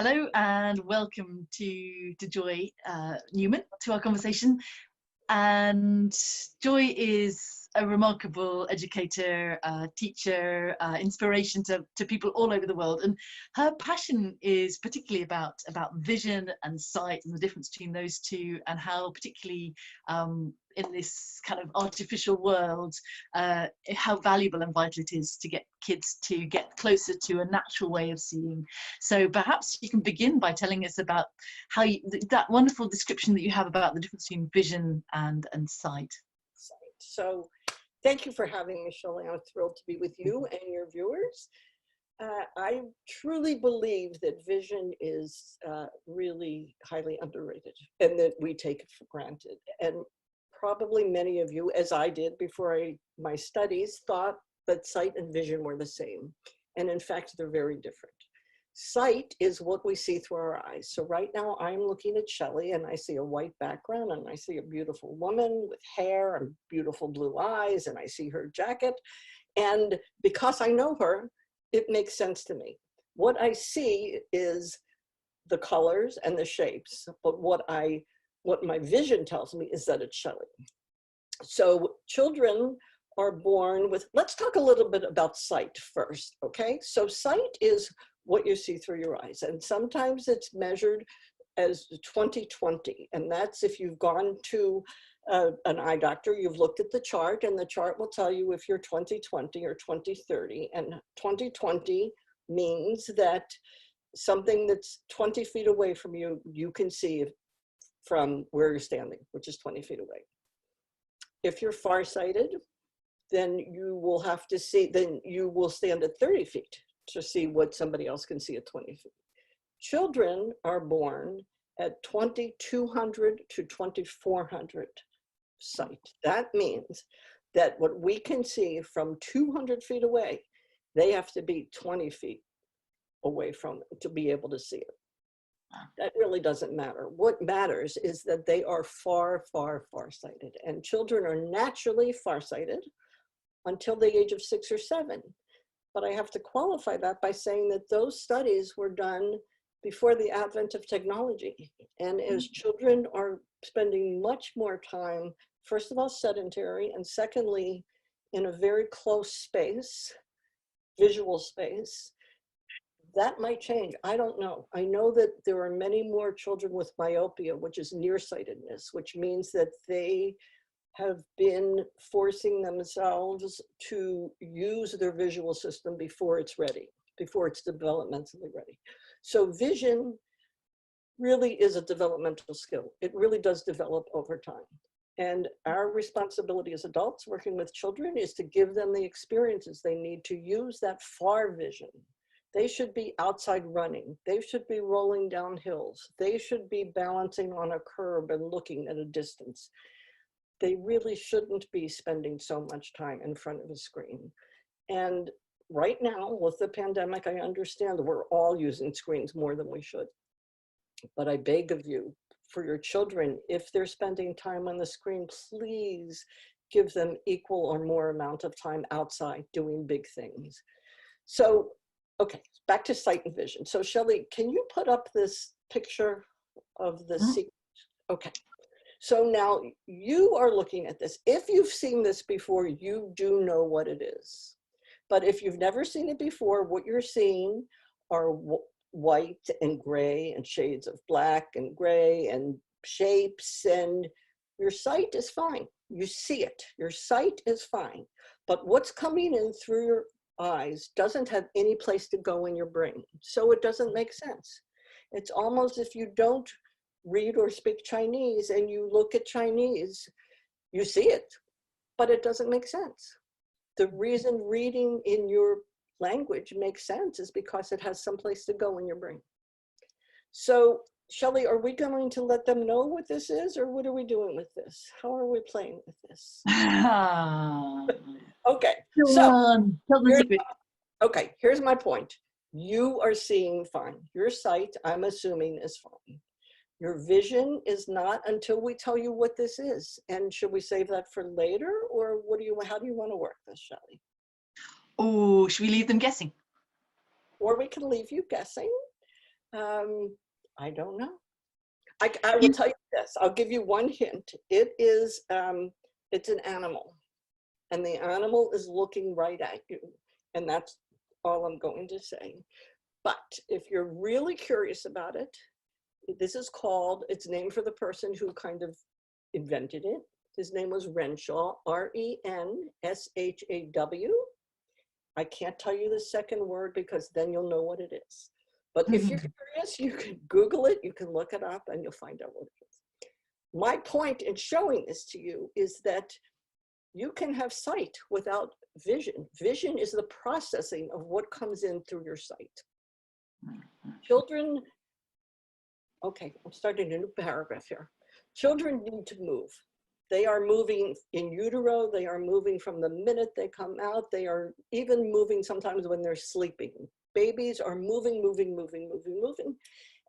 Hello and welcome to Joye Newman, to our conversation. And Joy is a remarkable educator, teacher, inspiration to people all over the world. And her passion is particularly about vision and sight and the difference between those two, and how particularly in this kind of artificial world, how valuable and vital it is to get kids to get closer to a natural way of seeing. So perhaps you can begin by telling us about how that wonderful description that you have about the difference between vision and sight. So thank you for having me, Shelley. I'm thrilled to be with you and your viewers. I truly believe that vision is really highly underrated and that we take it for granted. And probably many of you, as I did before my studies, thought that sight and vision were the same. And in fact, they're very different. Sight is what we see through our eyes. So right now I'm looking at Shelley and I see a white background and I see a beautiful woman with hair and beautiful blue eyes and I see her jacket. And because I know her, it makes sense to me. What I see is the colors and the shapes, but what my vision tells me is that it's Shelley. So children are born with, let's talk a little bit about sight first, okay? So sight is what you see through your eyes. And sometimes it's measured as 20/20. And that's if you've gone to an eye doctor, you've looked at the chart and the chart will tell you if you're 20/20 or 20/30. And 20/20 means that something that's 20 feet away from you, you can see from where you're standing, which is 20 feet away. If you're farsighted, then you will have to see, then you will stand at 30 feet to see what somebody else can see at 20 feet. Children are born at 2200 to 2400 sight. That means that what we can see from 200 feet away, they have to be 20 feet away from it to be able to see it. That really doesn't matter. What matters is that they are far, far, farsighted. And children are naturally farsighted until the age of 6 or 7. But I have to qualify that by saying that those studies were done before the advent of technology. And as children are spending much more time, first of all, sedentary, and secondly, in a very close space, visual space, that might change. I don't know. I know that there are many more children with myopia, which is nearsightedness, which means that they have been forcing themselves to use their visual system before it's ready, before it's developmentally ready. So vision really is a developmental skill. It really does develop over time. And our responsibility as adults working with children is to give them the experiences they need to use that far vision. They should be outside running. They should be rolling down hills. They should be balancing on a curb and looking at a distance. They really shouldn't be spending so much time in front of a screen. And right now with the pandemic, I understand that we're all using screens more than we should. But I beg of you, for your children, if they're spending time on the screen, please give them equal or more amount of time outside doing big things. So, okay, back to sight and vision. So Shelley, can you put up this picture of the sequence? Okay. So now you are looking at this. If you've seen this before, you do know what it is. But if you've never seen it before, what you're seeing are white and gray and shades of black and gray and shapes, and your sight is fine. You see it. Your sight is fine. But what's coming in through your eyes doesn't have any place to go in your brain. So it doesn't make sense. It's almost if you don't read or speak Chinese and you look at Chinese, you see it, but it doesn't make sense. The reason reading in your language makes sense is because it has some place to go in your brain. So Shelley, are we going to let them know what this is, or what are we doing with this? How are we playing with this? Okay, so here's my point. You are seeing fine. Your sight, I'm assuming, is fine. Your vision is not until we tell you what this is. And should we save that for later, or how do you want to work this, Shelley? Oh, should we leave them guessing? Or we can leave you guessing. I don't know. I will tell you this. I'll give you one hint. It is, it's an animal, and the animal is looking right at you, and that's all I'm going to say. But if you're really curious about it, this is called, it's named for the person who kind of invented it. His name was Renshaw, R-E-N-S-H-A-W. I can't tell you the second word because then you'll know what it is. But if you're curious, you can Google it, you can look it up, and you'll find out what it is. My point in showing this to you is that you can have sight without vision. Vision is the processing of what comes in through your sight. Children, okay, I'm starting a new paragraph here. Children need to move. They are moving in utero. They are moving from the minute they come out. They are even moving sometimes when they're sleeping. Babies are moving, moving, moving, moving, moving.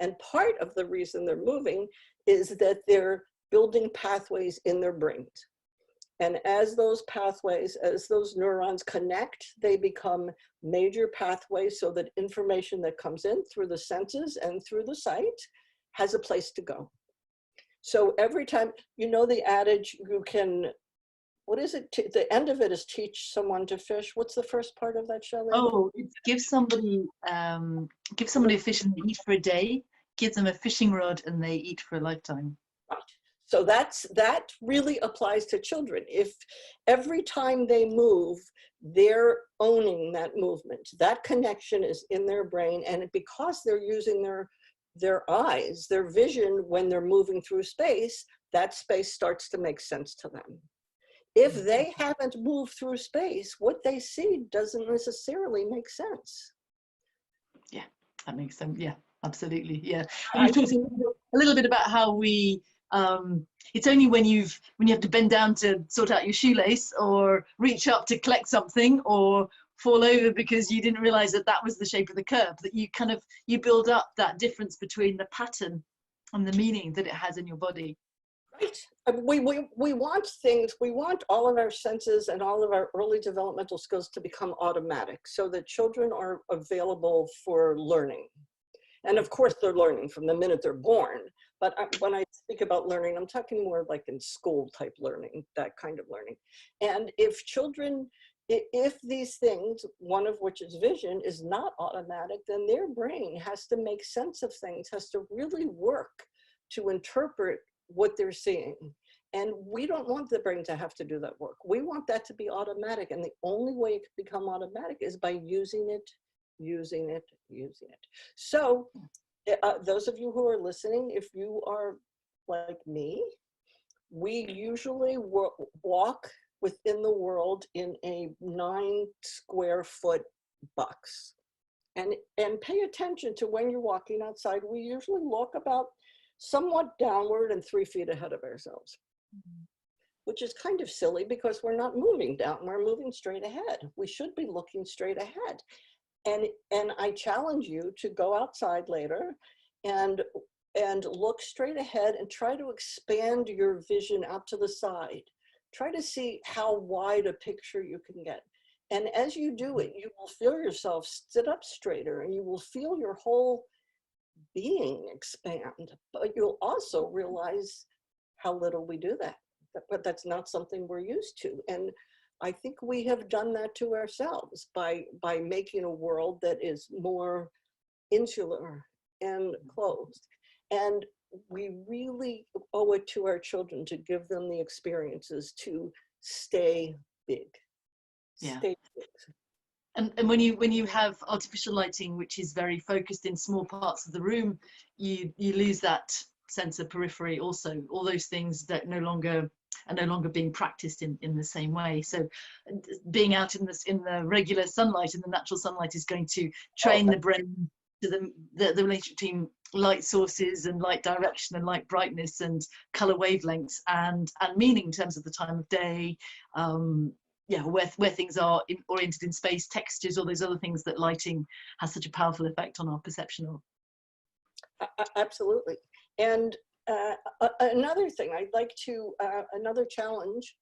And part of the reason they're moving is that they're building pathways in their brains. And as those pathways, as those neurons connect, they become major pathways so that information that comes in through the senses and through the sight has a place to go. So every time, you know the adage, you can, what is it? The end of it is teach someone to fish. What's the first part of that, Shelley? Oh, it's give somebody a fish and they eat for a day, give them a fishing rod and they eat for a lifetime. Right. So that really applies to children. If every time they move, they're owning that movement. That connection is in their brain, and because they're using their eyes, their vision when they're moving through space, that space starts to make sense to them. If they haven't moved through space, what they see doesn't necessarily make sense. Yeah, that makes sense. Yeah, absolutely. Yeah. And you talked a little bit about how we, it's only when you have to bend down to sort out your shoelace or reach up to collect something or fall over because you didn't realize that that was the shape of the curve, that you build up that difference between the pattern and the meaning that it has in your body. Right. We want things, we want all of our senses and all of our early developmental skills to become automatic so that children are available for learning. And of course, they're learning from the minute they're born. But when I speak about learning, I'm talking more like in school type learning, that kind of learning. And if children, if these things, one of which is vision, is not automatic, then their brain has to make sense of things, has to really work to interpret what they're seeing. And we don't want the brain to have to do that work. We want that to be automatic. And the only way it can become automatic is by using it, using it, using it. So those of you who are listening, if you are like me, we usually walk within the world in a 9 square foot box. And pay attention to when you're walking outside. We usually walk about somewhat downward and 3 feet ahead of ourselves, which is kind of silly because we're not moving down, we're moving straight ahead. We should be looking straight ahead. And I challenge you to go outside later and look straight ahead and try to expand your vision out to the side. Try to see how wide a picture you can get. And as you do it, you will feel yourself sit up straighter and you will feel your whole being expand, but you'll also realize how little we do that. But that's not something we're used to. And I think we have done that to ourselves by making a world that is more insular and closed. And we really owe it to our children to give them the experiences to stay big. Yeah. Stay big. And when you have artificial lighting, which is very focused in small parts of the room, you lose that sense of periphery also. All those things that are no longer being practiced in the same way. So being out in the regular sunlight, in the natural sunlight, is going to train the brain to the relationship between light sources and light direction and light brightness and color wavelengths and meaning in terms of the time of day, where things are oriented in space, textures, all those other things that lighting has such a powerful effect on our perception of. Absolutely. And another thing I'd like to, another challenge,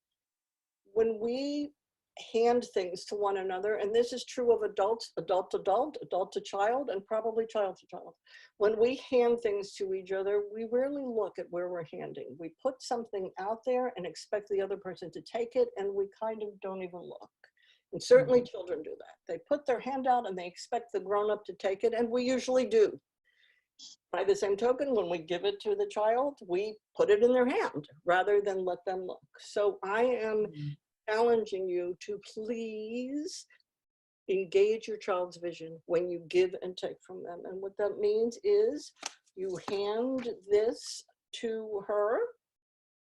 when we hand things to one another, and this is true of adults, adult to adult, adult to child, and probably child to child. When we hand things to each other, we rarely look at where we're handing. We put something out there and expect the other person to take it, and we kind of don't even look. And certainly children do that. They put their hand out and they expect the grown-up to take it, and we usually do. By the same token, when we give it to the child, we put it in their hand rather than let them look. So I am challenging you to please engage your child's vision when you give and take from them. And what that means is you hand this to her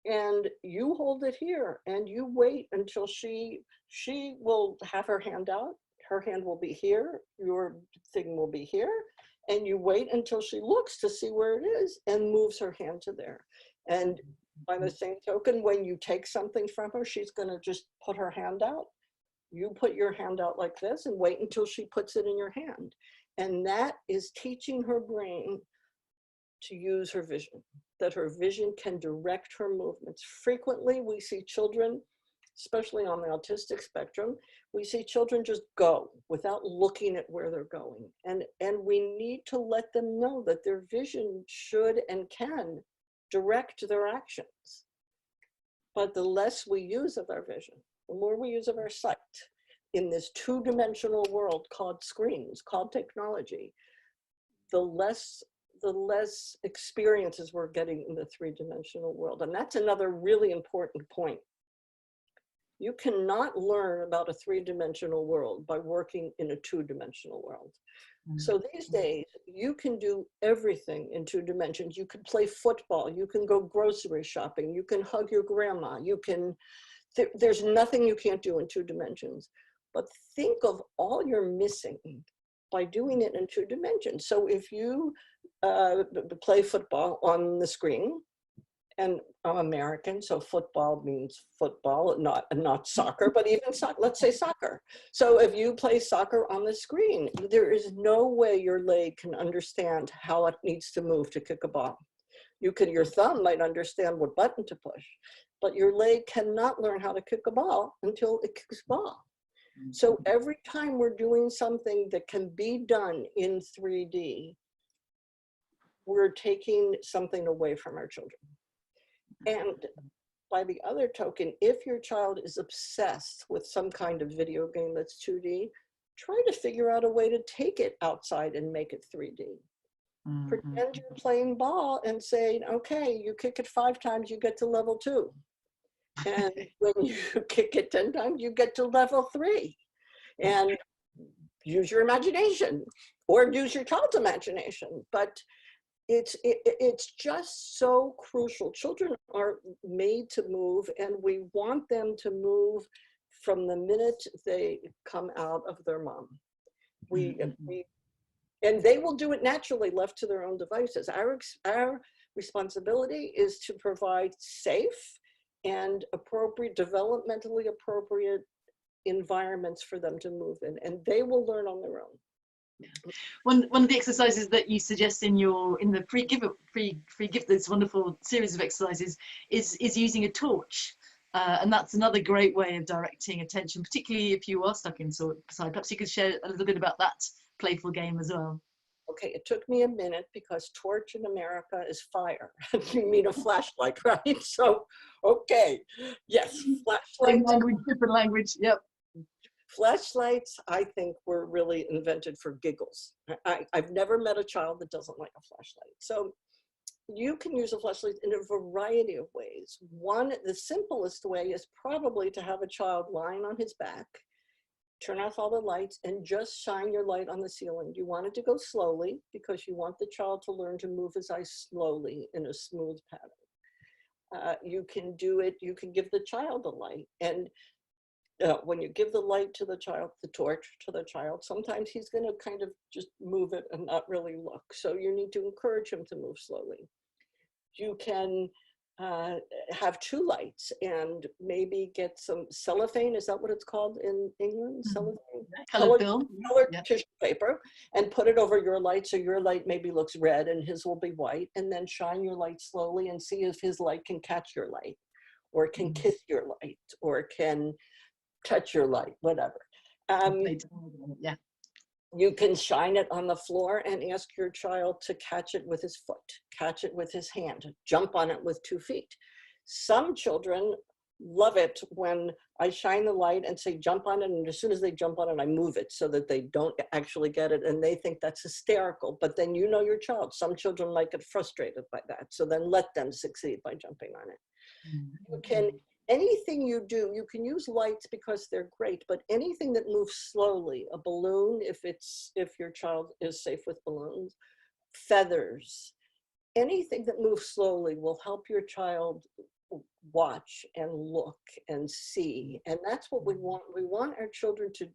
and you hold it here and you wait until she will have her hand out. Her hand will be here, your thing will be here, and you wait until she looks to see where it is and moves her hand to there. And by the same token, when you take something from her, she's going to just put her hand out. You put your hand out like this and wait until she puts it in your hand. And that is teaching her brain to use her vision, that her vision can direct her movements. Frequently, we see children, especially on the autistic spectrum, we see children just go without looking at where they're going. And we need to let them know that their vision should and can direct their actions. But the less we use of our vision, the more we use of our sight in this two-dimensional world called screens, called technology, the less experiences we're getting in the three-dimensional world. And that's another really important point. You cannot learn about a three-dimensional world by working in a two-dimensional world. So these days, you can do everything in 2 dimensions. You can play football, you can go grocery shopping, you can hug your grandma, you can, there's nothing you can't do in 2 dimensions. But think of all you're missing by doing it in 2 dimensions. So if you play football on the screen, and I'm American, so football means football, not soccer, but even let's say soccer. So if you play soccer on the screen, there is no way your leg can understand how it needs to move to kick a ball. Your thumb might understand what button to push, but your leg cannot learn how to kick a ball until it kicks a ball. So every time we're doing something that can be done in 3D, we're taking something away from our children. And by the other token, if your child is obsessed with some kind of video game that's 2D, try to figure out a way to take it outside and make it 3D. Pretend you're playing ball and say, okay, you kick it 5 times, you get to level 2. And when you kick it 10 times, you get to level 3. And use your imagination or use your child's imagination. But it's just so crucial. Children are made to move, and we want them to move from the minute they come out of their mom. And they will do it naturally, left to their own devices. Our responsibility is to provide safe and appropriate, developmentally appropriate environments for them to move in, and they will learn on their own. One of the exercises that you suggest in the free gift, this wonderful series of exercises, is using a torch, and that's another great way of directing attention, particularly if you are stuck inside. Perhaps you could share a little bit about that playful game as well. Okay, it took me a minute because torch in America is fire. You mean a flashlight, right? So, okay, yes, flashlight. Different language, yep. Flashlights, I think, were really invented for giggles. I've never met a child that doesn't like a flashlight. So you can use a flashlight in a variety of ways. The simplest way is probably to have a child lying on his back, turn off all the lights, and just shine your light on the ceiling. You want it to go slowly because you want the child to learn to move his eyes slowly in a smooth pattern. You can do it, you can give the child a light. And when you give the light to the child, the torch to the child, sometimes he's going to kind of just move it and not really look. So you need to encourage him to move slowly. You can have 2 lights and maybe get some cellophane. Is that what it's called in England? Cellophane? Colored film. Colored tissue paper, and put it over your light so your light maybe looks red and his will be white, and then shine your light slowly and see if his light can catch your light, or can kiss your light, or can touch your light, whatever. Yeah. You can shine it on the floor and ask your child to catch it with his foot, catch it with his hand, jump on it with 2 feet. Some children love it when I shine the light and say, jump on it. And as soon as they jump on it, I move it so that they don't actually get it. And they think that's hysterical. But then you know your child. Some children might get frustrated by that. So then let them succeed by jumping on it. You can, anything you do, you can use lights because they're great, but anything that moves slowly, a balloon, if your child is safe with balloons, feathers, anything that moves slowly will help your child watch and look and see. And that's what we want. We want our children to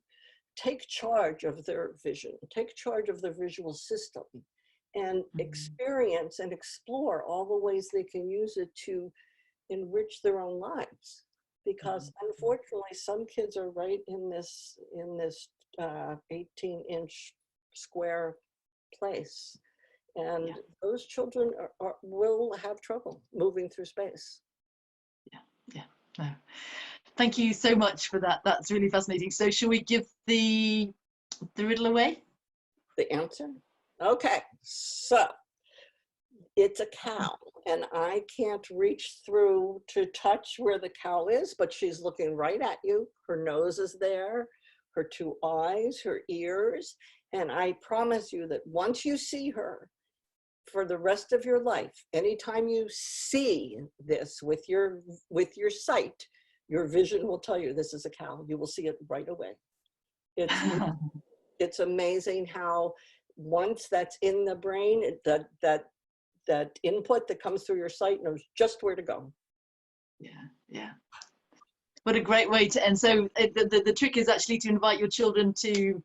take charge of their vision, take charge of their visual system, and experience and explore all the ways they can use it to enrich their own lives. Because unfortunately, some kids are right in this 18-inch square place. And those children will have trouble moving through space. Yeah. No. Thank you so much for that. That's really fascinating. So shall we give the riddle away? The answer? Okay. So it's a cow, and I can't reach through to touch where the cow is, but she's looking right at you. Her nose is there, her 2 eyes, her ears. And I promise you that once you see her, for the rest of your life, anytime you see this with your sight, your vision will tell you this is a cow. You will see it right away. It's amazing how once that's in the brain, that input that comes through your sight knows just where to go. Yeah. What a great way to end. So the trick is actually to invite your children to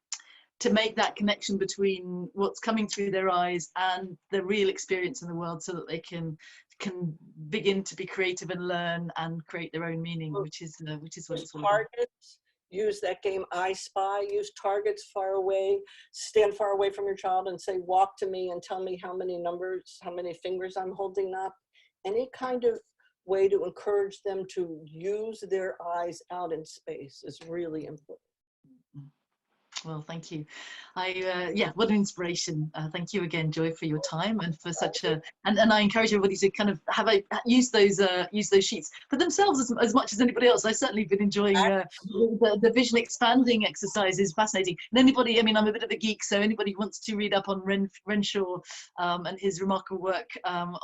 make that connection between what's coming through their eyes and the real experience in the world, so that they can begin to be creative and learn and create their own meaning, which is what it's all about. Use that game I Spy. Use targets far away. Stand far away from your child and say, walk to me and tell me how many numbers, how many fingers I'm holding up. Any kind of way to encourage them to use their eyes out in space is really important. Well, thank you. What an inspiration. Thank you again, Joy, for your time and for such a, and I encourage everybody to kind of use those sheets for themselves as much as anybody else. I've certainly been enjoying the vision expanding exercise is fascinating. And anybody, I mean, I'm a bit of a geek, so anybody who wants to read up on Renshaw and his remarkable work on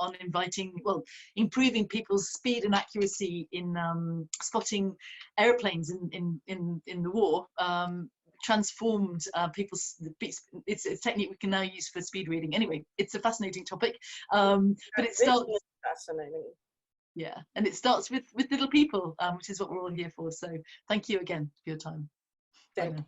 improving people's speed and accuracy in spotting airplanes in the war, transformed it's a technique we can now use for speed reading. Anyway, it's a fascinating topic, but it starts fascinating. Yeah, and it starts with little people, which is what we're all here for. So thank you again for your time. Thank you.